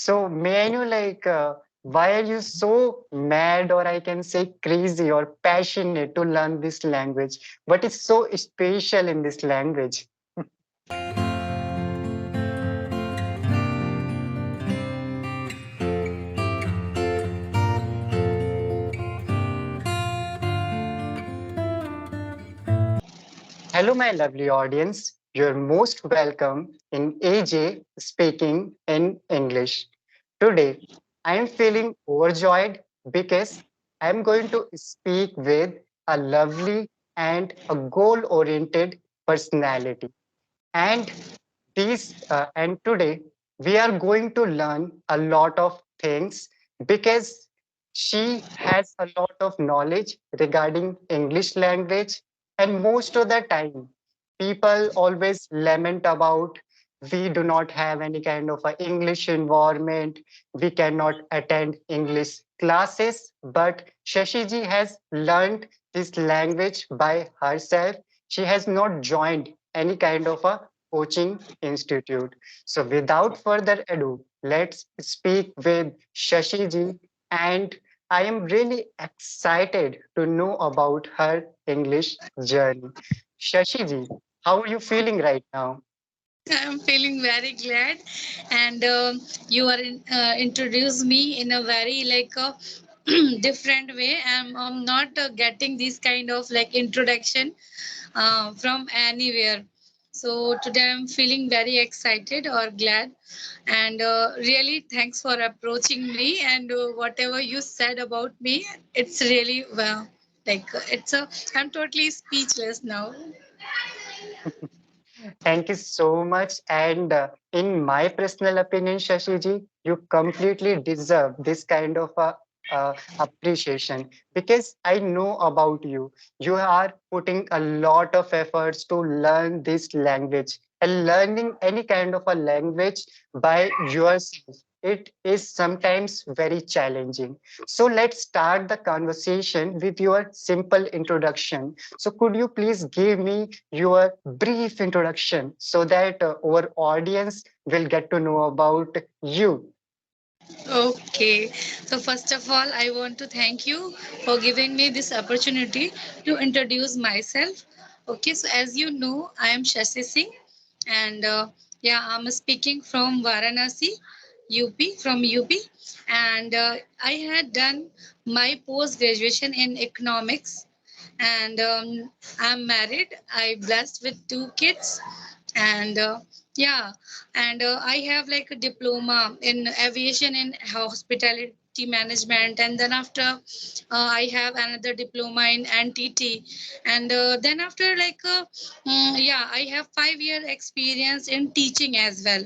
So may I know why are you so mad, or I can say crazy or passionate to learn this language? What is so special in this language? Hello, my lovely audience. You're most welcome in AJ speaking in English. Today, I am feeling overjoyed because I'm going to speak with a lovely and a goal oriented personality. And and today we are going to learn a lot of things because she has a lot of knowledge regarding English language. And most of the time people always lament about we do not have any kind of a English environment, we cannot attend English classes. But Shashi Ji has learned this language by herself. She has not joined any kind of a coaching institute. So without further ado, let's speak with Shashi Ji, and I am really excited to know about her English journey. Shashi Ji, how are you feeling right now? I'm feeling very glad, and you are introduced me in a very different way. I'm not getting this kind of like introduction from anywhere. So today I'm feeling very excited or glad, and really thanks for approaching me. And whatever you said about me, it's really well. It's a. I'm totally speechless now. Thank you so much. And in my personal opinion, Shashi Ji, you completely deserve this kind of appreciation because I know about you. You are putting a lot of efforts to learn this language, and learning any kind of a language by yourself. It is sometimes very challenging. So let's start the conversation with your simple introduction. So could you please give me your brief introduction so that our audience will get to know about you? Okay. So first of all, I want to thank you for giving me this opportunity to introduce myself. Okay. So as you know, I am Shashi Singh, and yeah, I'm speaking from Varanasi, UP, from UP, and I had done my post graduation in economics, and I'm married. I blessed with two kids, and yeah, and I have like a diploma in aviation and hospitality management, and then after I have another diploma in NTT, and then after yeah, I have 5 year experience in teaching as well.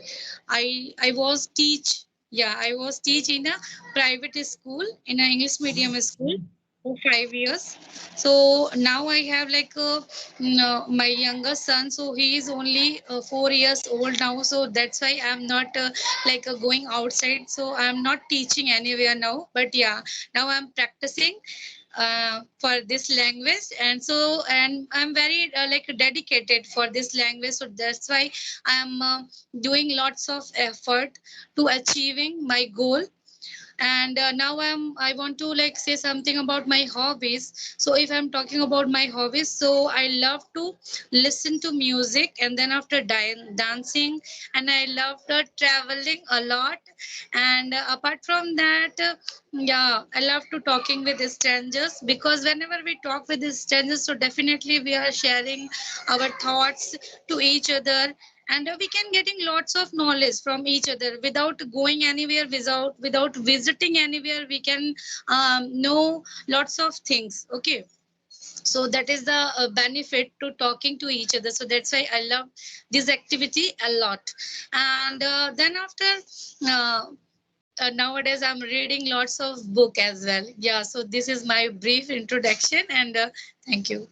I was teach Yeah, I was teach in a private school, in an English medium school for 5 years. So now I have no, my younger son, so he is only 4 years old now. So that's why I'm not going outside. So I'm not teaching anywhere now. But yeah, now I'm practicing for this language, and I'm very dedicated for this language. So that's why I'm doing lots of effort to achieving my goal. And now I want to like say something about my hobbies. So if I'm talking about my hobbies, so I love to listen to music, and then after dancing, and I love traveling a lot. And apart from that, yeah, I love to talking with strangers, because whenever we talk with the strangers, so definitely we are sharing our thoughts to each other, and we can getting lots of knowledge from each other without going anywhere, without visiting anywhere. We can know lots of things. Okay, so that is the benefit to talking to each other. So that's why I love this activity a lot. And then after uh, nowadays I'm reading lots of book as well. Yeah, so this is my brief introduction, and thank you.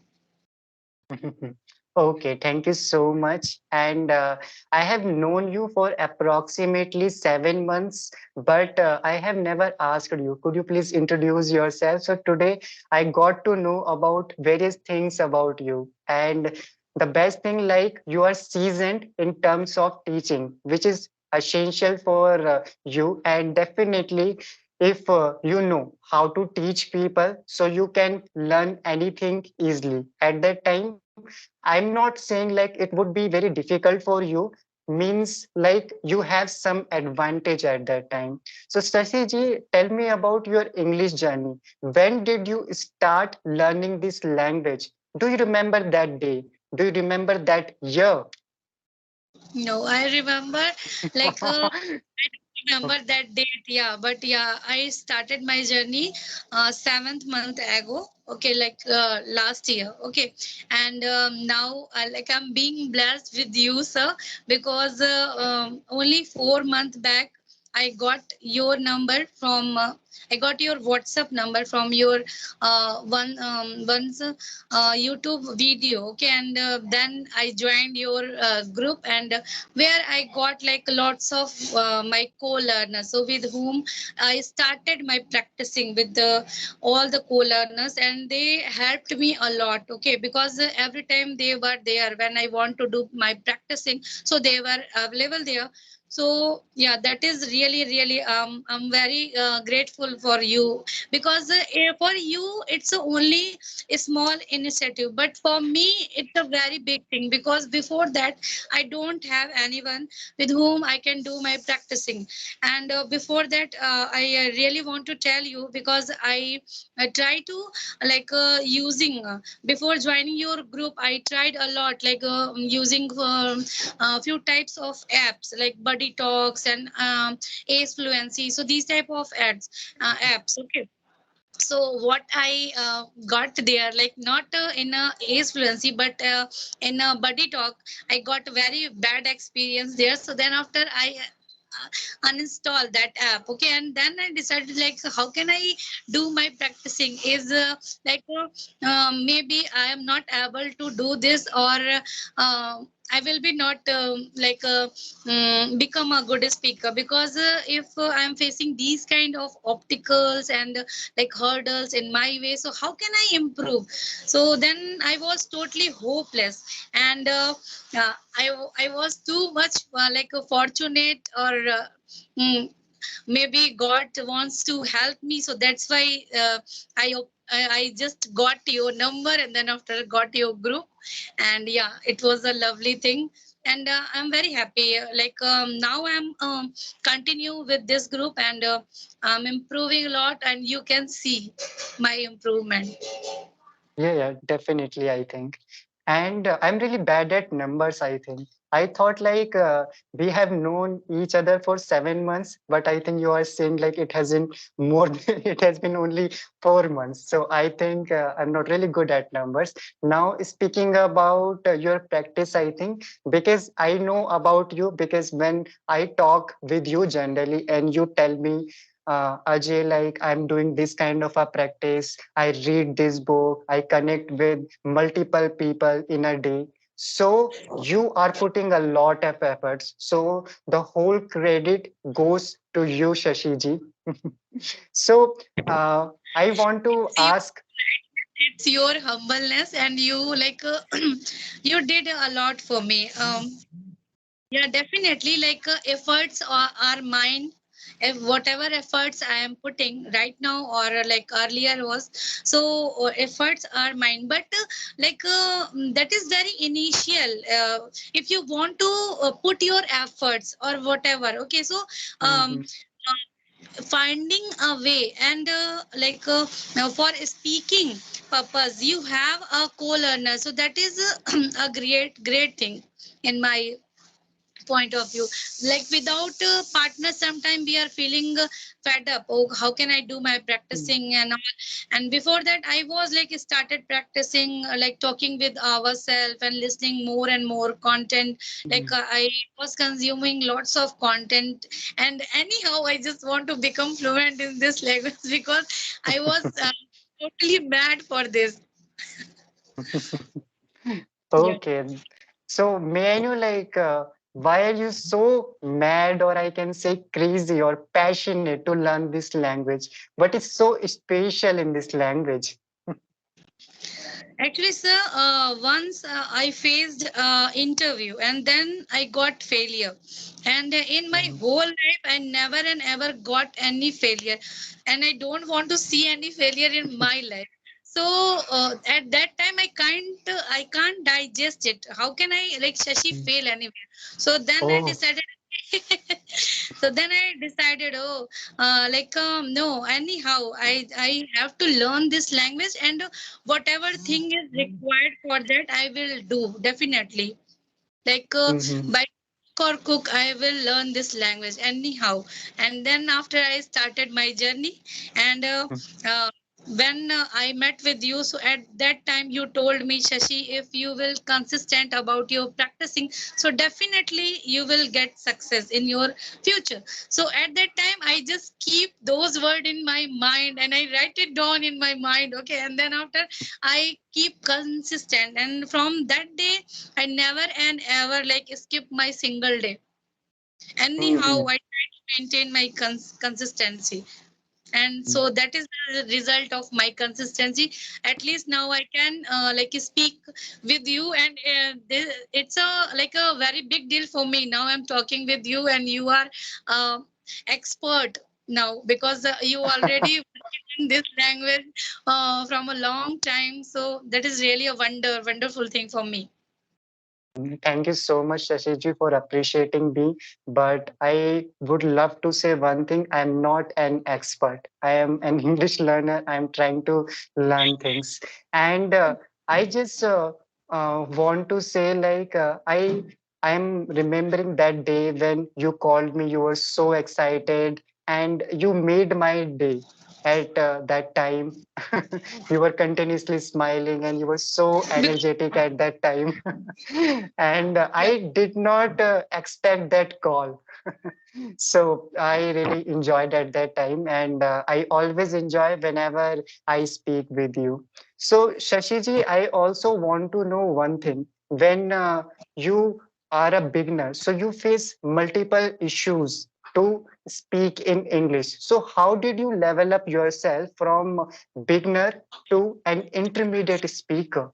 Okay, thank you so much. And I have known you for approximately 7 months, but I have never asked you. Could you please introduce yourself? So today I got to know about various things about you. And the best thing, like you are seasoned in terms of teaching, which is essential for you. And definitely, if you know how to teach people, so you can learn anything easily. At that time, I'm not saying like it would be very difficult for you, means like you have some advantage at that time. So Shashi ji, tell me about your English journey. When did you start learning this language? Do you remember that day? Do you remember that year? No, I remember like I don't remember that date, yeah, but yeah, I started my journey 7th month ago. Okay, like last year. Okay, and now like I'm being blessed with you, sir, because only 4 months back I got your number from. I got your WhatsApp number from your one's YouTube video. Okay, and then I joined your group, and where I got like lots of my co-learners, so with whom I started my practicing with all the co-learners, and they helped me a lot. Okay, because every time they were there when I want to do my practicing, so they were available there. So yeah, that is really really I'm very grateful for you, because for you it's only a small initiative, but for me it's a very big thing, because before that I don't have anyone with whom I can do my practicing. And before that, I really want to tell you, because I try to like using before joining your group, I tried a lot like using a few types of apps like Buddy Talks and Ace Fluency. So these type of apps. Okay, so what I got there, like not in a ace fluency, but in a buddy talk, I got a very bad experience there. So then after I uninstall that app. Okay, and then I decided like, so how can I do my practicing is like maybe I am not able to do this, or I will be not become a good speaker, because if I am facing these kind of obstacles and like hurdles in my way, so how can I improve? So then I was totally hopeless, and I was too much fortunate, or mm, maybe God wants to help me. So that's why I just got your number, and then after got your group, and yeah, it was a lovely thing. And I'm very happy. Like now I'm continue with this group, and I'm improving a lot, and you can see my improvement. Yeah, yeah, definitely, I think. And I'm really bad at numbers, I think. I thought like we have known each other for 7 months, but I think you are saying like it hasn't more than, it has been only 4 months. So I think I'm not really good at numbers. Now, speaking about your practice, I think because I know about you, because when I talk with you generally and you tell me Ajay, like I'm doing this kind of a practice. I read this book. I connect with multiple people in a day. So you are putting a lot of efforts. So the whole credit goes to you, Shashi ji. So I want to It's you, ask. it's your humbleness, and you like you did a lot for me. Yeah, definitely. Like efforts are mine. If whatever efforts I am putting right now, or like earlier was, so efforts are mine. But that is very initial. If you want to put your efforts or whatever, okay. So um, Mhm. finding a way, and now for speaking purpose, you have a co-learner. So that is a great thing in my point of view. Like without a partner, sometimes we are feeling fed up. Oh, how can I do my practicing and all? And before that I was like started practicing like talking with ourselves and listening more and more content. Like I was consuming lots of content, and anyhow I just want to become fluent in this language because I was totally mad for this. Yeah. Okay. So may I know like why are you so mad, or I can say crazy or passionate to learn this language? What is so special in this language? Actually, sir, once I faced interview and then I got failure. And in my Mhm. whole life, I never and ever got any failure. And I don't want to see any failure in my life. So at that time, I can't digest it. How can I like Shashi fail anywhere? So then I Oh. decided. Oh, no. Anyhow, I have to learn this language, and whatever thing is required for that I will do definitely, like Mhm. by cook or cook I will learn this language anyhow. And then after I started my journey, and uh, when I met with you, so at that time you told me, Shashi, if you will consistent about your practicing, so definitely you will get success in your future. So at that time I just keep those words in my mind and I write it down in my mind, okay. And then after I keep consistent, and from that day I never and ever like skip my single day. Anyhow, Mhm. I try to maintain my consistency. And Mhm. so that is the result of my consistency. At least now I can like speak with you, and it's a like a very big deal for me. Now I'm talking with you, and you are expert now, because you already in this language from a long time. So that is really a wonderful thing for me. Thank you so much, Shashiji, for appreciating me. But I would love to say one thing. I'm not an expert. I am an English learner. I'm trying to learn things. And I just want to say, like, I'm remembering that day when you called me. You were so excited and you made my day at that time. You were continuously smiling and you were so energetic at that time. And I did not expect that call. So I really enjoyed at that time, and I always enjoy whenever I speak with you. So Shashiji, I also want to know one thing. When you are a beginner, so you face multiple issues to speak in English. So how did you level up yourself from beginner to an intermediate speaker?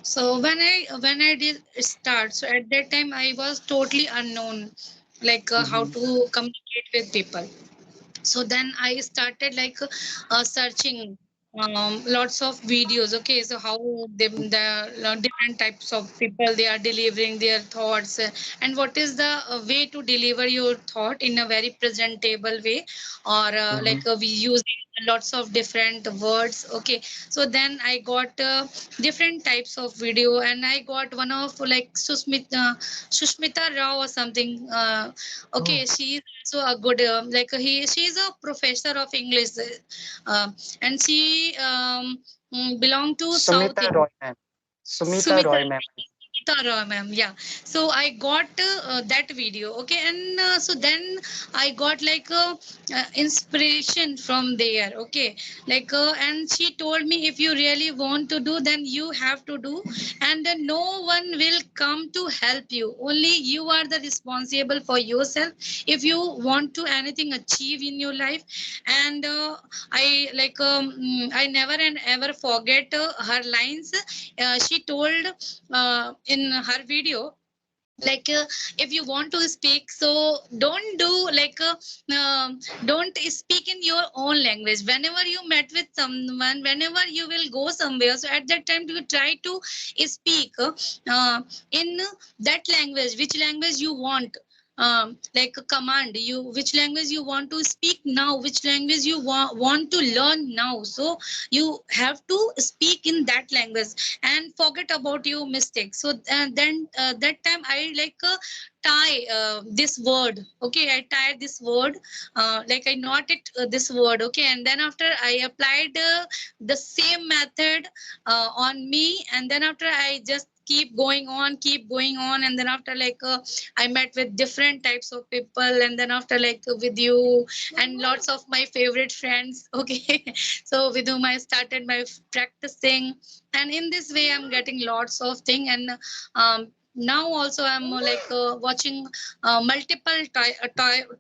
So when I did start, so at that time I was totally unknown, like how Mhm. to communicate with people. So then I started like searching lots of videos. Okay, so how the different types of people they are delivering their thoughts, and what is the way to deliver your thought in a very presentable way, or Mhm. we using lots of different words. Okay, so then I got different types of video, and I got one of like Sushmita Rao or something. Okay, Oh, she is also a good she's a professor of English, uh, and she belong to South Sumita India. Roy, ma'am. Sumita Sumita Roy, ma'am. Tara, ma'am. Yeah. So I got that video. Okay. And so then I got like inspiration from there. Okay. And she told me, if you really want to do, then you have to do. And no one will come to help you. Only you are the responsible for yourself. If you want to anything achieve in your life. And I never and ever forget her lines. She told in her video, like if you want to speak, so don't do don't speak in your own language. Whenever you met with someone, whenever you will go somewhere, so at that time you try to speak in that language, which language you want, like a command you, which language you want to speak now, which language you want to learn now. So you have to speak in that language and forget about your mistakes. So then that time I tie this word. Okay, I tied this word, I knotted this word. Okay, and then after I applied the same method on me, and then after I just keep going on, and then after I met with different types of people, and then after with you and lots of my favorite friends. Okay, so with whom I started my practicing, and in this way I'm getting lots of thing. And now also I'm watching multiple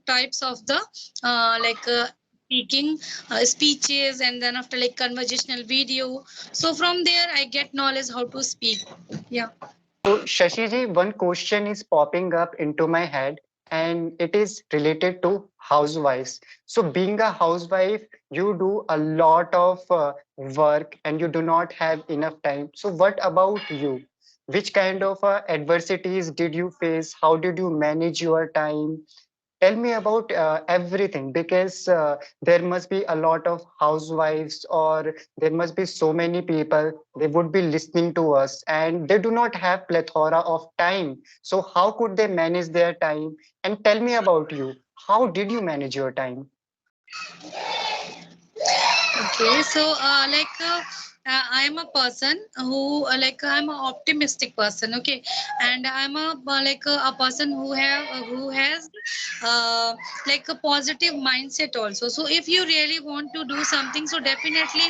types of the uh, like uh, speaking speeches, and then after like conversational video. So from there I get knowledge how to speak. Yeah. So, Shashiji, one question is popping up into my head, and it is related to housewives. So, being a housewife, you do a lot of work and you do not have enough time. So, what about you? Which kind of adversities did you face? How did you manage your time? Tell me about everything, because there must be a lot of housewives, or there must be so many people, they would be listening to us and they do not have plethora of time. So how could they manage their time? And tell me about you. How did you manage your time? Okay, so I am a person who I'm an optimistic person. Okay, and I'm a person who has like a positive mindset also. So if you really want to do something, so definitely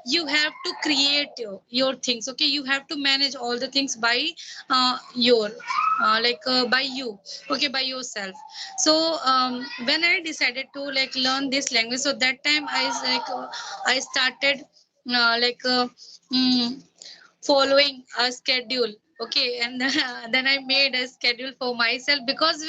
you have to create your things. Okay, you have to manage all the things by your by you. Okay, by yourself. So when I decided to like learn this language, so that time I started uh, like uh, mm, following a schedule. Okay, and then I made a schedule for myself, because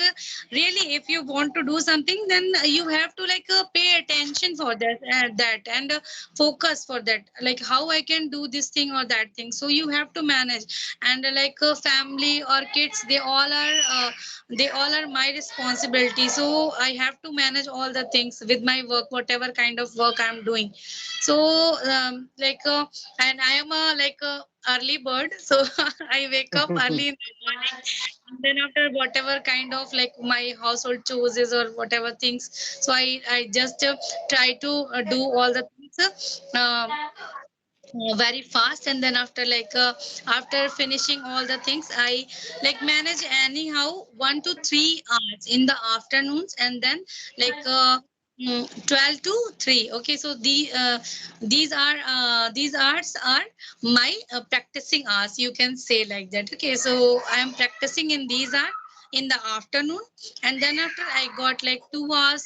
really if you want to do something, then you have to pay attention for that and focus for that, like how I can do this thing or that thing. So you have to manage, and family or kids, they all are my responsibility. So I have to manage all the things with my work, whatever kind of work I'm doing. So and I am a early bird, so I wake up early in the morning, and then after whatever kind of like my household chores is or whatever things, so I just try to do all the things very fast, and then after finishing all the things, I manage anyhow 1 to 3 hours in the afternoons, and then like 12 to 3. Okay, so these hours are my practicing hours, you can say like that. Okay, so I am practicing in these hours in the afternoon, and then after I got like 2 hours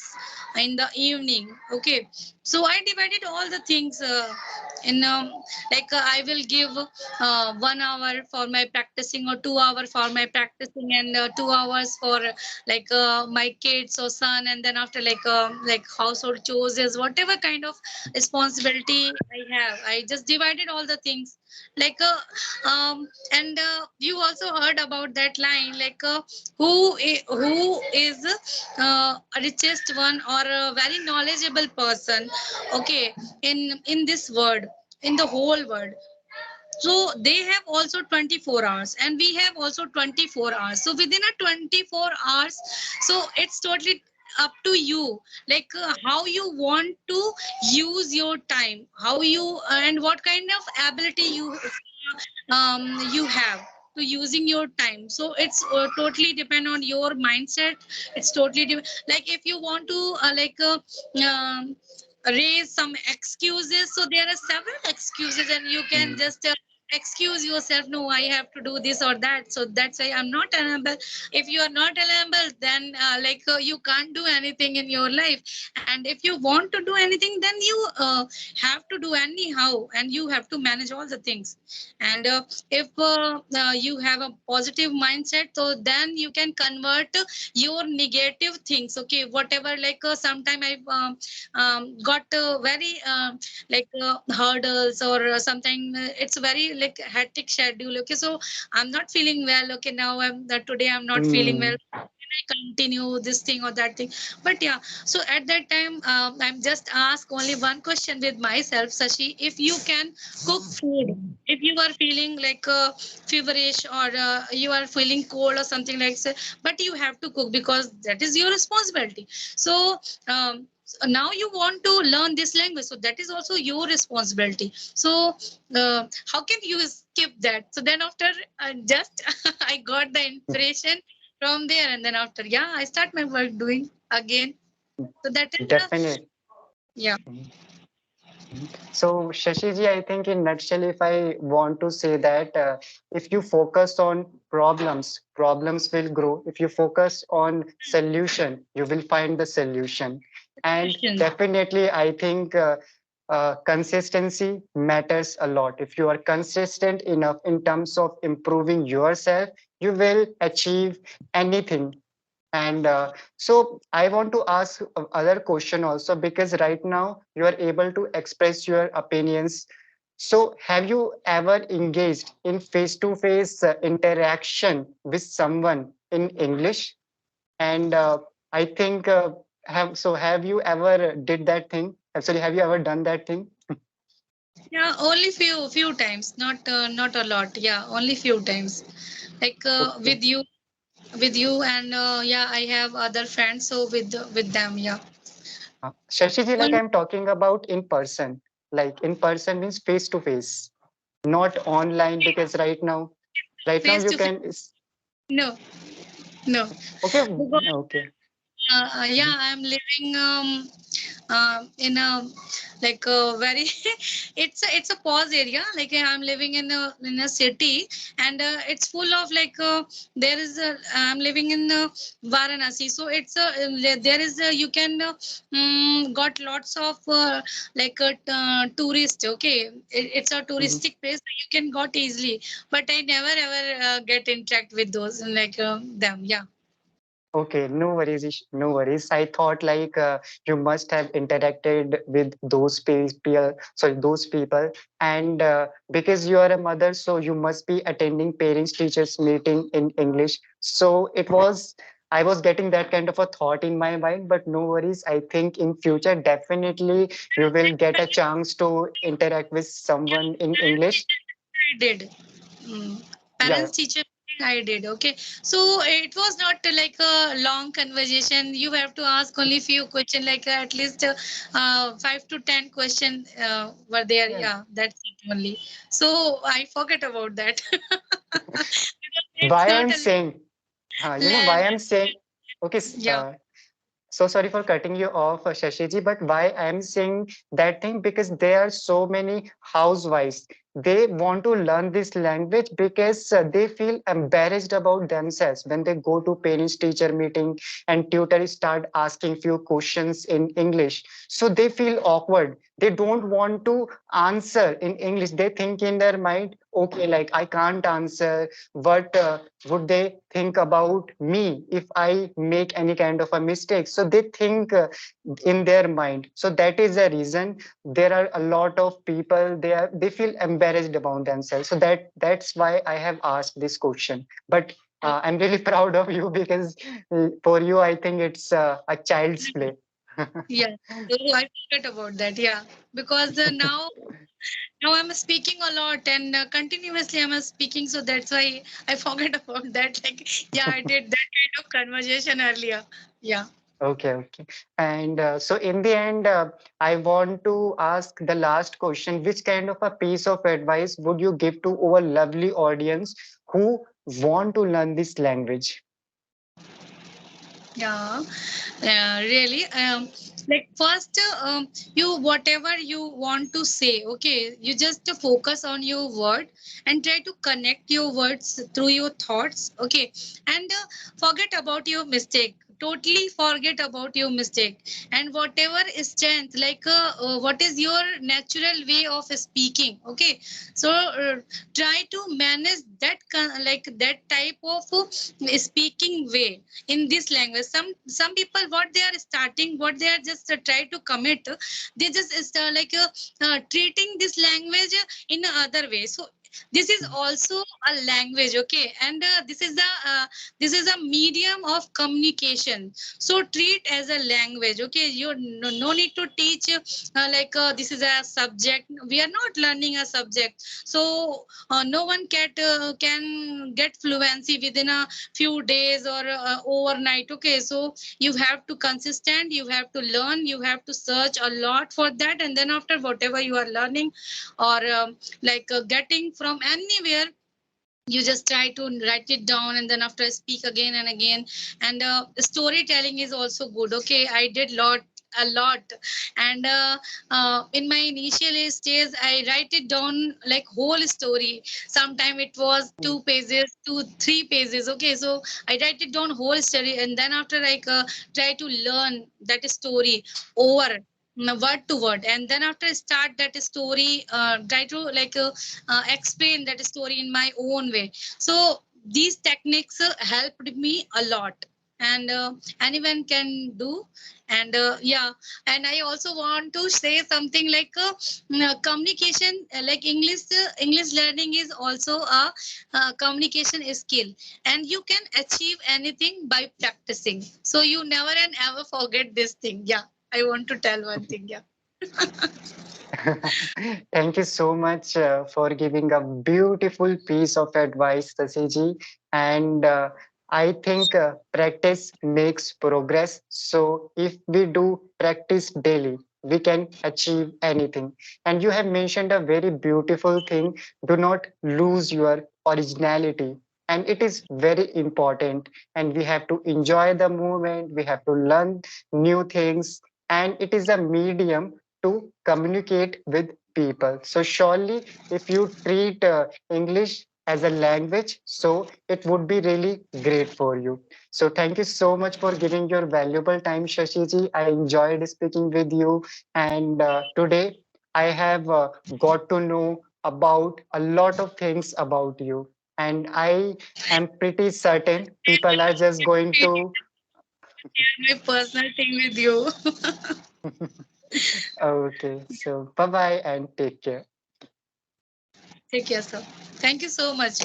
in the evening. Okay, so I divided all the things in I will give 1 hour for my practicing, or 2 hour for my practicing, and 2 hours for my kids or son, and then after household chores is whatever kind of responsibility I have, I just divided all the things. And you also heard about that line, who is richest one or a very knowledgeable person, okay, in this world, in the whole world. So they have also 24 hours, and we have also 24 hours. So within a 24 hours, so it's totally up to you, how you want to use your time, how you and what kind of ability you have to using your time. So it's totally depend on your mindset. It's totally like if you want to um, raise some excuses, so there are several excuses, and you can Mm. just excuse yourself, no, I have to do this or that, so that's why I'm not available. If you are not available, then you can't do anything in your life, and if you want to do anything, then you have to do anyhow, and you have to manage all the things. And if you have a positive mindset, so then you can convert your negative things. Okay, whatever sometime I got very hurdles or something, it's very hectic schedule. Okay, so I'm not feeling well. Okay, now today I'm not feeling well, Mm. can I continue this thing or that thing? But yeah, so at that time I'm just ask only one question with myself, Sashi, if you can cook food, if you are feeling feverish, or you are feeling cold or something like that, but you have to cook because that is your responsibility. So now you want to learn this language, so that is also your responsibility. So how can you skip that? So then after just I got the inspiration from there, and then after, yeah, I start my work doing again. So that is the, Definitely. yeah. So, Shashiji, I think in nutshell, if I want to say that if you focus on problems, problems will grow. If you focus on solution, you will find the solution. And Question. definitely, I think consistency matters a lot. If you are consistent enough in terms of improving yourself, you will achieve anything. And so I want to ask other question also, because right now you are able to express your opinions. So have you ever engaged in face-to-face interaction with someone in English? And I think have you ever did that thing? Actually, have you ever done that thing? Yeah, only few times, not a lot. Yeah, only few times. Like Okay. with you, and yeah, I have other friends, so with them, yeah. Shashi ji, like Only I'm talking about in person. Like in person means face to face, not online, because right now face you to face. can. No, no. Okay, Because okay. yeah, Mhm, I'm living in a like a very it's a pause area. Like I'm living in a city, and it's full of like there is a I'm living in Varanasi, so it's a there is a, you can got lots of like tourist. Okay, it's a mhm. touristic place, so you can got easily, but I never ever get interact with those like them. Yeah. Okay, no worries, no worries. I thought like you must have interacted with those people, sorry, those people, and because you are a mother, so you must be attending parents teachers meeting in English. So it was, I was getting that kind of a thought in my mind, but no worries. I think in future definitely you will get a chance to interact with someone in English. I did. Mm. Yeah, Parents teacher meeting I did. Okay. So it was not like a long conversation. You have to ask only few questions, like at least 5 to 10 questions were there. yeah. Yeah, that's it only. So I forget about that. Because it's Why not I'm a saying, why I'm saying, okay, yeah. so sorry for cutting you off, Shashiji, but why I'm saying that thing, because there are so many housewives. They want to learn this language because they feel embarrassed about themselves when they go to parents teacher meeting and tutors start asking few questions in English. So they feel awkward. They don't want to answer in English. They think in their mind, okay, like I can't answer. What would they think about me if I make any kind of a mistake? So they think in their mind. So that is the reason there are a lot of people, they feel embarrassed about themselves. So that's why I have asked this question. But I'm really proud of you, because for you I think it's a child's play. Yeah. So I forget about that. Yeah. Because now I'm speaking a lot, and continuously I'm speaking, so that's why I forget about that. Like, yeah, I did that kind of conversation earlier. Yeah. Okay, okay. And so in the end, I want to ask the last question. Which kind of a piece of advice would you give to our lovely audience who want to learn this language? Yeah, really. Like first, you whatever you want to say, okay, you just focus on your word and try to connect your words through your thoughts, okay, and forget about your mistake. Totally forget about your mistake, and whatever is strength, like what is your natural way of speaking, okay. So try to manage that like that type of speaking way in this language. Some people, what they are starting, what they are just try to commit, they just treating this language in another way. So this is also a language, okay, and this is a medium of communication, so treat as a language, okay. You no need to teach this is a subject. We are not learning a subject, so no one can get fluency within a few days or overnight, okay. So you have to consistent, you have to learn, you have to search a lot for that, and then after whatever you are learning or getting from anywhere, you just try to write it down, and then after speak again and again. And storytelling is also good, okay. I did lot a lot. And in my initial stage, I write it down like whole story. Sometime it was 2 pages to 3 pages. Okay, so I write it down whole story, and then after like try to learn that story over word to word, and then after start that story, try to like explain that story in my own way. So these techniques helped me a lot, and anyone can do. And yeah, and I also want to say something like communication, like English learning is also a communication skill, and you can achieve anything by practicing. So you never and ever forget this thing. Yeah, I want to tell one thing. Yeah. Thank you so much for giving a beautiful piece of advice, Shashi. And I think practice makes progress. So if we do practice daily, we can achieve anything. And you have mentioned a very beautiful thing. Do not lose your originality. And it is very important. And we have to enjoy the moment. We have to learn new things. And it is a medium to communicate with people. So surely, if you treat English as a language, so it would be really great for you. So thank you so much for giving your valuable time, Shashiji. I enjoyed speaking with you, and today I have got to know about a lot of things about you, and I am pretty certain people are just going to. My personal thing with you. Okay, so bye bye and take care. Take care, sir. Thank you so much.